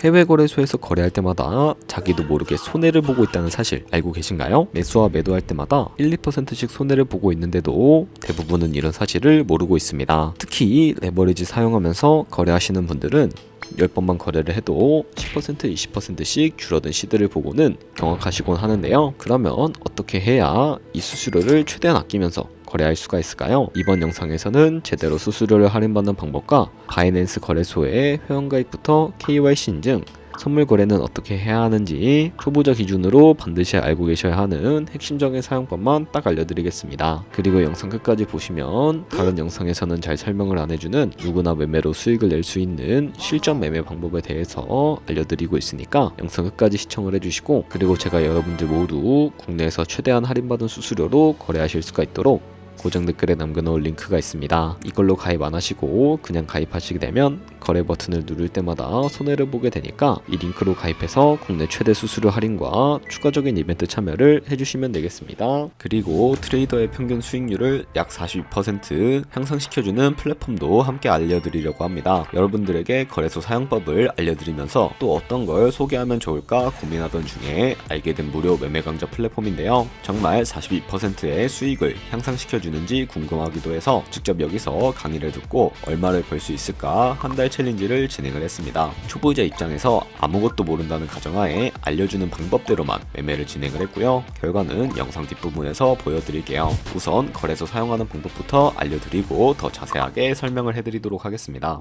해외 거래소에서 거래할 때마다 자기도 모르게 손해를 보고 있다는 사실 알고 계신가요? 매수와 매도할 때마다 1, 2%씩 손해를 보고 있는데도 대부분은 이런 사실을 모르고 있습니다. 특히 레버리지 사용하면서 거래하시는 분들은 10번만 거래를 해도 10%, 20%씩 줄어든 시드를 보고는 경악하시곤 하는데요. 그러면 어떻게 해야 이 수수료를 최대한 아끼면서 거래할 수가 있을까요? 이번 영상에서는 제대로 수수료를 할인받는 방법과 바이낸스 거래소의 회원가입부터 KYC 인증, 선물 거래는 어떻게 해야 하는지 초보자 기준으로 반드시 알고 계셔야 하는 핵심적인 사용법만 딱 알려드리겠습니다. 그리고 영상 끝까지 보시면 다른 영상에서는 잘 설명을 안 해주는 누구나 매매로 수익을 낼 수 있는 실전 매매 방법에 대해서 알려드리고 있으니까 영상 끝까지 시청을 해주시고, 그리고 제가 여러분들 모두 국내에서 최대한 할인받은 수수료로 거래하실 수가 있도록 고정 댓글에 남겨놓을 링크가 있습니다. 이걸로 가입 안 하시고 그냥 가입하시게 되면 거래 버튼을 누를 때마다 손해를 보게 되니까 이 링크로 가입해서 국내 최대 수수료 할인과 추가적인 이벤트 참여를 해주시면 되겠습니다. 그리고 트레이더의 평균 수익률을 약 42% 향상시켜주는 플랫폼도 함께 알려드리려고 합니다. 여러분들에게 거래소 사용법을 알려드리면서 또 어떤 걸 소개하면 좋을까 고민하던 중에 알게 된 무료 매매 강좌 플랫폼인데요. 정말 42%의 수익을 향상시켜주는지 궁금하기도 해서 직접 여기서 강의를 듣고 얼마를 벌 수 있을까 한 달 챌린지를 진행을 했습니다. 초보자 입장에서 아무것도 모른다는 가정하에 알려주는 방법대로만 매매를 진행을 했고요. 결과는 영상 뒷부분에서 보여드릴게요. 우선 거래소 사용하는 방법부터 알려드리고 더 자세하게 설명을 해드리도록 하겠습니다.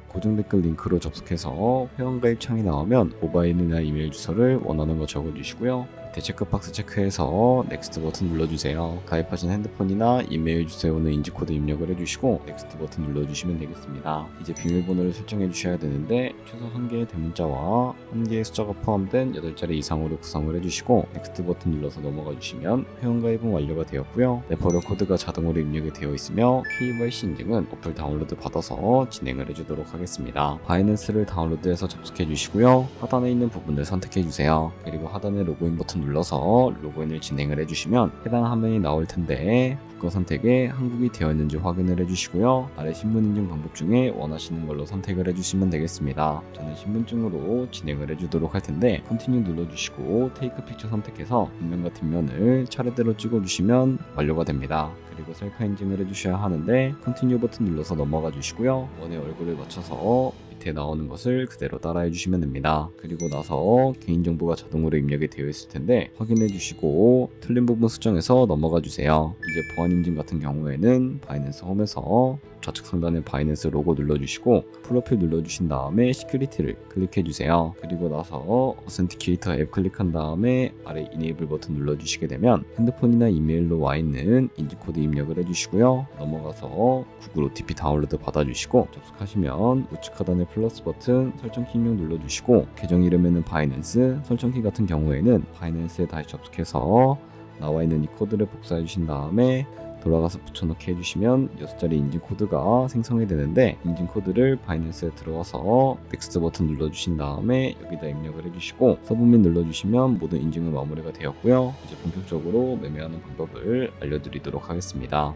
고정 댓글 링크로 접속해서 회원가입 창이 나오면 모바일이나 이메일 주소를 원하는 거 적어주시고요. 밑에 체크박스 체크해서 넥스트 버튼 눌러주세요. 가입하신 핸드폰이나 이메일 주소에 인지코드 입력을 해주시고 넥스트 버튼 눌러주시면 되겠습니다. 이제 비밀번호를 설정해 주셔야 되는데 최소 1개의 대문자와 1개의 숫자가 포함된 8자리 이상으로 구성을 해주시고 넥스트 버튼 눌러서 넘어가 주시면 회원가입은 완료가 되었고요. 레퍼럴 코드가 자동으로 입력이 되어 있으며 KYC 인증은 어플 다운로드 받아서 진행을 해주도록 하겠습니다. 바이낸스를 다운로드해서 접속해 주시고요. 하단에 있는 부분을 선택해 주세요. 그리고 하단에 로그인 버튼 눌러서 로그인을 진행을 해주시면 해당 화면이 나올 텐데 국가 선택에 한국이 되어 있는지 확인을 해주시고요. 아래 신분 인증 방법 중에 원하시는 걸로 선택을 해주시면 되겠습니다. 저는 신분증으로 진행을 해주도록 할 텐데 컨티뉴 눌러주시고 테이크 픽처 선택해서 뒷면과 뒷면을 차례대로 찍어주시면 완료가 됩니다. 그리고 셀카 인증을 해주셔야 하는데 컨티뉴 버튼 눌러서 넘어가 주시고요. 원의 얼굴을 맞춰서 밑에 나오는 것을 그대로 따라해 주시면 됩니다. 그리고 나서 개인정보가 자동으로 입력이 되어 있을 텐데 확인해 주시고 틀린 부분 수정해서 넘어가 주세요. 이제 보안 인증 같은 경우에는 바이낸스 홈에서 좌측 상단에 바이낸스 로고 눌러주시고 프로필 눌러주신 다음에 시큐리티를 클릭해 주세요. 그리고 나서 어센티케이터 앱 클릭한 다음에 아래 이네이블 버튼 눌러주시게 되면 핸드폰이나 이메일로 와 있는 인지코드 입력을 해주시고요. 넘어가서 구글 OTP 다운로드 받아주시고 접속하시면 우측 하단에 플러스 버튼 설정키 입력 눌러주시고 계정 이름에는 바이낸스, 설정키 같은 경우에는 바이낸스에 다시 접속해서 나와 있는 이 코드를 복사해 주신 다음에 돌아가서 붙여넣기 해주시면 6자리 인증 코드가 생성이 되는데 인증 코드를 바이낸스에 들어와서 넥스트 버튼 눌러주신 다음에 여기다 입력을 해주시고 서브밋 눌러주시면 모든 인증은 마무리가 되었고요. 이제 본격적으로 매매하는 방법을 알려드리도록 하겠습니다.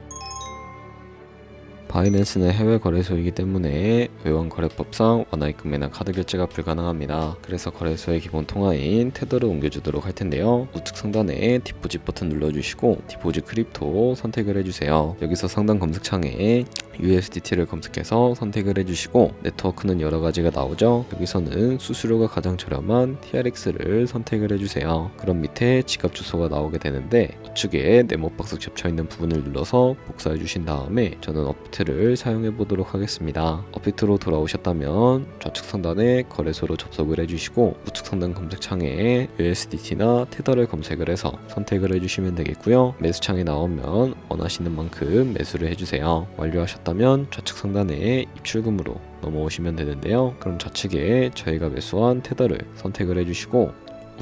바이낸스는 해외 거래소이기 때문에 외환거래법상 원화입금이나 카드 결제가 불가능합니다. 그래서 거래소의 기본 통화인 테더를 옮겨주도록 할 텐데요. 우측 상단에 디포짓 버튼 눌러주시고 디포짓 크립토 선택을 해주세요. 여기서 상단 검색창에 USDT를 검색해서 선택을 해주시고 네트워크는 여러 가지가 나오죠. 여기서는 수수료가 가장 저렴한 TRX를 선택을 해주세요. 그럼 밑에 지갑 주소가 나오게 되는데 우측에 네모박스 겹쳐있는 부분을 눌러서 복사해 주신 다음에 저는 업비트를 사용해 보도록 하겠습니다. 업비트로 돌아오셨다면 좌측 상단에 거래소로 접속을 해주시고 우측 상단 검색창에 USDT나 테더를 검색을 해서 선택을 해주시면 되겠고요. 매수창에 나오면 원하시는 만큼 매수를 해주세요. 완료하셨다면 좌측 상단에 입출금으로 넘어오시면 되는데요. 그럼 좌측에 저희가 매수한 테더를 선택을 해주시고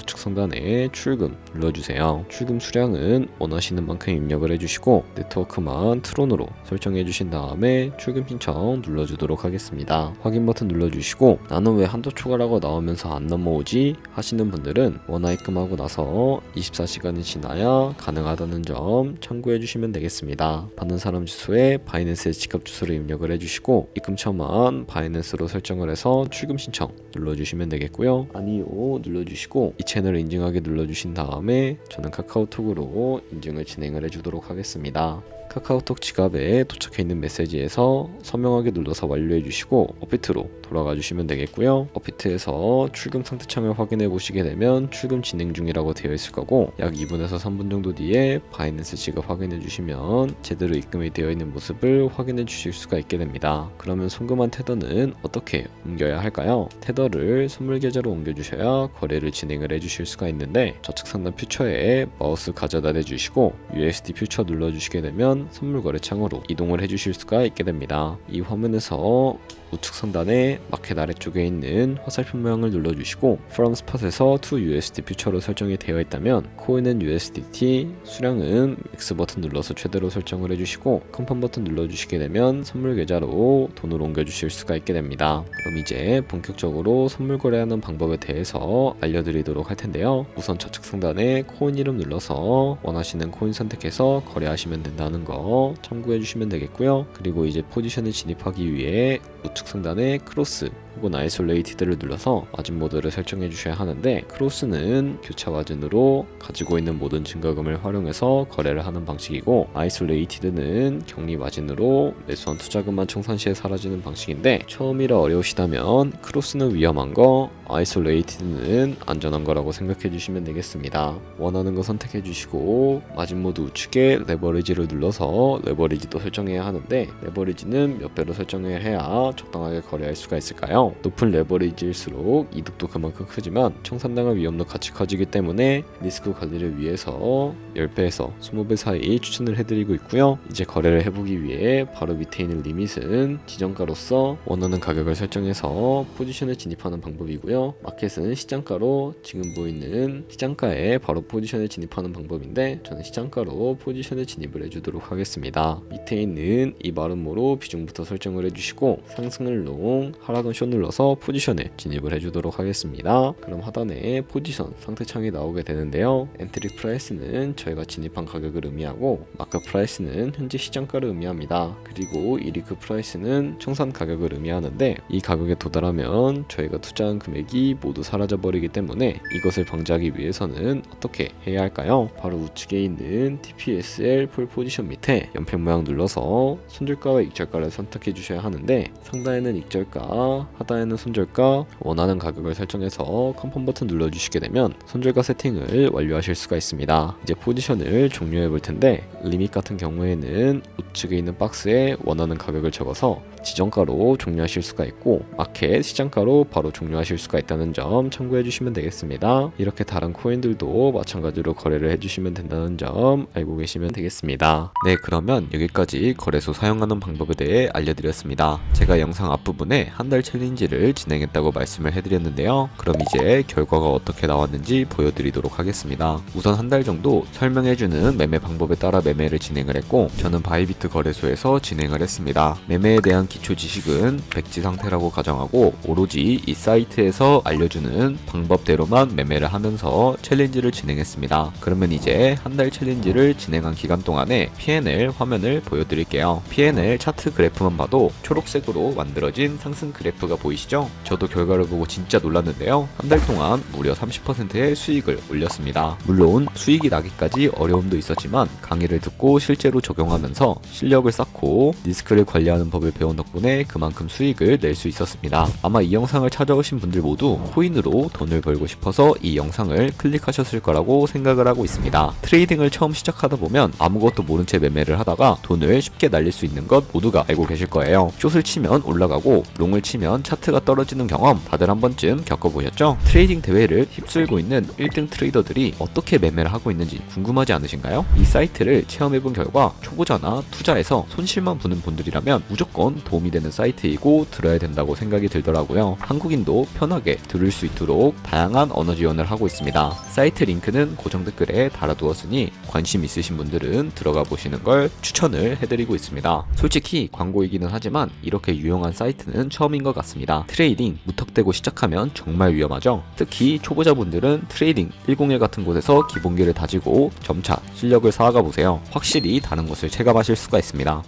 우측 상단에 출금 눌러주세요. 출금 수량은 원하시는 만큼 입력을 해주시고 네트워크만 트론으로 설정해 주신 다음에 출금 신청 눌러주도록 하겠습니다. 확인 버튼 눌러주시고 나는 왜 한도 초과라고 나오면서 안 넘어오지 하시는 분들은 원화 입금하고 나서 24시간이 지나야 가능하다는 점 참고해 주시면 되겠습니다. 받는 사람 주소에 바이낸스의 지갑 주소를 입력을 해주시고 입금처만 바이낸스로 설정을 해서 출금 신청 눌러주시면 되겠고요. 아니요 눌러주시고 이 채널을 인증하게 눌러주신 다음에 저는 카카오톡으로 인증을 진행을 해주도록 하겠습니다. 카카오톡 지갑에 도착해 있는 메시지에서 서명하게 눌러서 완료해 주시고 업비트로 돌아가 주시면 되겠고요. 업비트에서 출금 상태 창을 확인해 보시게 되면 출금 진행 중이라고 되어 있을 거고 약 2분에서 3분 정도 뒤에 바이낸스 지갑 확인해 주시면 제대로 입금이 되어 있는 모습을 확인해 주실 수가 있게 됩니다. 그러면 송금한 테더는 어떻게 옮겨야 할까요? 테더를 선물 계좌로 옮겨 주셔야 거래를 진행을 해 주실 수가 있는데 좌측 상단 퓨처에 마우스 가져다 대 주시고 USD 퓨처 눌러 주시게 되면 선물 거래 창으로 이동을 해주실 수가 있게 됩니다. 이 화면에서 우측 상단에 마켓 아래쪽에 있는 화살표 모양을 눌러주시고 From Spot에서 to USD 퓨처로 설정이 되어 있다면 코인은 USDT, 수량은 X 버튼 눌러서 최대로 설정을 해주시고 컨펌 버튼 눌러주시게 되면 선물 계좌로 돈을 옮겨주실 수가 있게 됩니다. 그럼 이제 본격적으로 선물 거래하는 방법에 대해서 알려드리도록 할 텐데요. 우선 좌측 상단에 코인 이름 눌러서 원하시는 코인 선택해서 거래하시면 된다는 거 참고해 주시면 되겠고요. 그리고 이제 포지션에 진입하기 위해 우측 상단에 크로스 혹은 아이솔레이티드를 눌러서 마진 모드를 설정해 주셔야 하는데 크로스는 교차 마진으로 가지고 있는 모든 증가금을 활용해서 거래를 하는 방식이고 아이솔레이티드는 격리 마진으로 매수한 투자금만 청산 시에 사라지는 방식인데 처음이라 어려우시다면 크로스는 위험한 거 아이솔레이티드는 안전한 거라고 생각해 주시면 되겠습니다. 원하는 거 선택해 주시고 마진 모드 우측에 레버리지를 눌러서 레버리지도 설정해야 하는데 레버리지는 몇 배로 설정해야 해야 적당하게 거래할 수가 있을까요? 높은 레버리지일수록 이득도 그만큼 크지만 청산당할 위험도 같이 커지기 때문에 리스크 관리를 위해서 10배에서 20배 사이 추천을 해드리고 있고요. 이제 거래를 해보기 위해 바로 밑에 있는 리밋은 지정가로서 원하는 가격을 설정해서 포지션에 진입하는 방법이고요. 마켓은 시장가로 지금 보이는 시장가에 바로 포지션에 진입하는 방법인데 저는 시장가로 포지션에 진입을 해주도록 하겠습니다. 밑에 있는 이 마름모로 비중부터 설정을 해주시고 상승을 롱, 하락은 숏 눌러서 포지션에 진입을 해주도록 하겠습니다. 그럼 하단에 포지션 상태창이 나오게 되는데요. 엔트리 프라이스는 저희가 진입한 가격을 의미하고 마크 프라이스는 현재 시장가를 의미합니다. 그리고 이 리크 프라이스는 청산 가격을 의미하는데 이 가격에 도달하면 저희가 투자한 금액이 모두 사라져 버리기 때문에 이것을 방지하기 위해서는 어떻게 해야 할까요? 바로 우측에 있는 TPSL 폴 포지션 밑에 연필 모양 눌러서 손절가와 익절가를 선택해 주셔야 하는데 상단에는 익절가, 하단에는 손절가, 원하는 가격을 설정해서 컨펌 버튼 눌러주시게 되면 손절가 세팅을 완료하실 수가 있습니다. 이제 포지션을 종료해 볼 텐데 리밋 같은 경우에는 우측에 있는 박스에 원하는 가격을 적어서 지정가로 종료하실 수가 있고 마켓 시장가로 바로 종료하실 수가 있다는 점 참고해 주시면 되겠습니다. 이렇게 다른 코인들도 마찬가지로 거래를 해주시면 된다는 점 알고 계시면 되겠습니다. 네, 그러면 여기까지 거래소 사용하는 방법에 대해 알려드렸습니다. 제가 영상 앞부분에 한 달 챌린지를 진행했다고 말씀을 해드렸는데요. 그럼 이제 결과가 어떻게 나왔는지 보여드리도록 하겠습니다. 우선 한 달 정도 설명해주는 매매 방법에 따라 매매를 진행을 했고 저는 바이비트 거래소에서 진행을 했습니다. 매매에 대한 기초 지식은 백지 상태라고 가정하고 오로지 이 사이트에서 알려주는 방법대로만 매매를 하면서 챌린지를 진행했습니다. 그러면 이제 한 달 챌린지를 진행한 기간 동안에 P&L 화면을 보여드릴게요. P&L 차트 그래프만 봐도 초록색으로 만들어진 상승 그래프가 보이시죠? 저도 결과를 보고 진짜 놀랐는데요. 한 달 동안 무려 30%의 수익을 올렸습니다. 물론 수익이 나기까지 어려움도 있었지만 강의를 듣고 실제로 적용하면서 실력을 쌓고 리스크를 관리하는 법을 배운 덕분에 그만큼 수익을 낼 수 있었습니다. 아마 이 영상을 찾아오신 분들 모두 코인으로 돈을 벌고 싶어서 이 영상을 클릭하셨을 거라고 생각을 하고 있습니다. 트레이딩을 처음 시작하다 보면 아무것도 모른 채 매매를 하다가 돈을 쉽게 날릴 수 있는 것 모두가 알고 계실 거예요. 숏을 치면 올라가고 롱을 치면 차트가 떨어지는 경험 다들 한 번쯤 겪어보셨죠? 트레이딩 대회를 휩쓸고 있는 1등 트레이더들이 어떻게 매매를 하고 있는지 궁금하지 않으신가요? 이 사이트를 체험해본 결과 초보자나 투자에서 손실만 보는 분들이라면 무조건 도움이 되는 사이트이고 들어야 된다고 생각이 들더라고요. 한국인도 편하게 들을 수 있도록 다양한 언어 지원을 하고 있습니다. 사이트 링크는 고정 댓글에 달아두었으니 관심 있으신 분들은 들어가 보시는 걸 추천을 해드리고 있습니다. 솔직히 광고이기는 하지만 이렇게 유용한 사이트는 처음인 것 같습니다. 트레이딩 무턱대고 시작하면 정말 위험하죠. 특히 초보자분들은 트레이딩 101 같은 곳에서 기본기를 다지고 점차 실력을 쌓아가 보세요. 확실히 다른 것을 체감하실 수가 있습니다.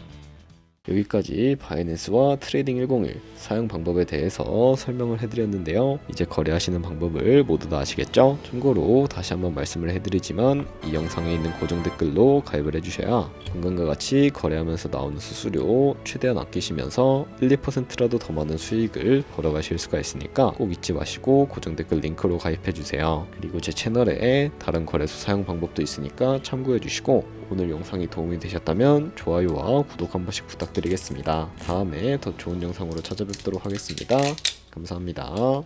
여기까지 바이낸스와 트레이딩 101 사용 방법에 대해서 설명을 해드렸는데요. 이제 거래하시는 방법을 모두 다 아시겠죠? 참고로 다시 한번 말씀을 해드리지만 이 영상에 있는 고정 댓글로 가입을 해주셔야 방금과 같이 거래하면서 나오는 수수료 최대한 아끼시면서 1, 2%라도 더 많은 수익을 벌어가실 수가 있으니까 꼭 잊지 마시고 고정 댓글 링크로 가입해주세요. 그리고 제 채널에 다른 거래소 사용 방법도 있으니까 참고해주시고 오늘 영상이 도움이 되셨다면 좋아요와 구독 한 번씩 부탁드리겠습니다. 다음에 더 좋은 영상으로 찾아뵙도록 하겠습니다. 감사합니다.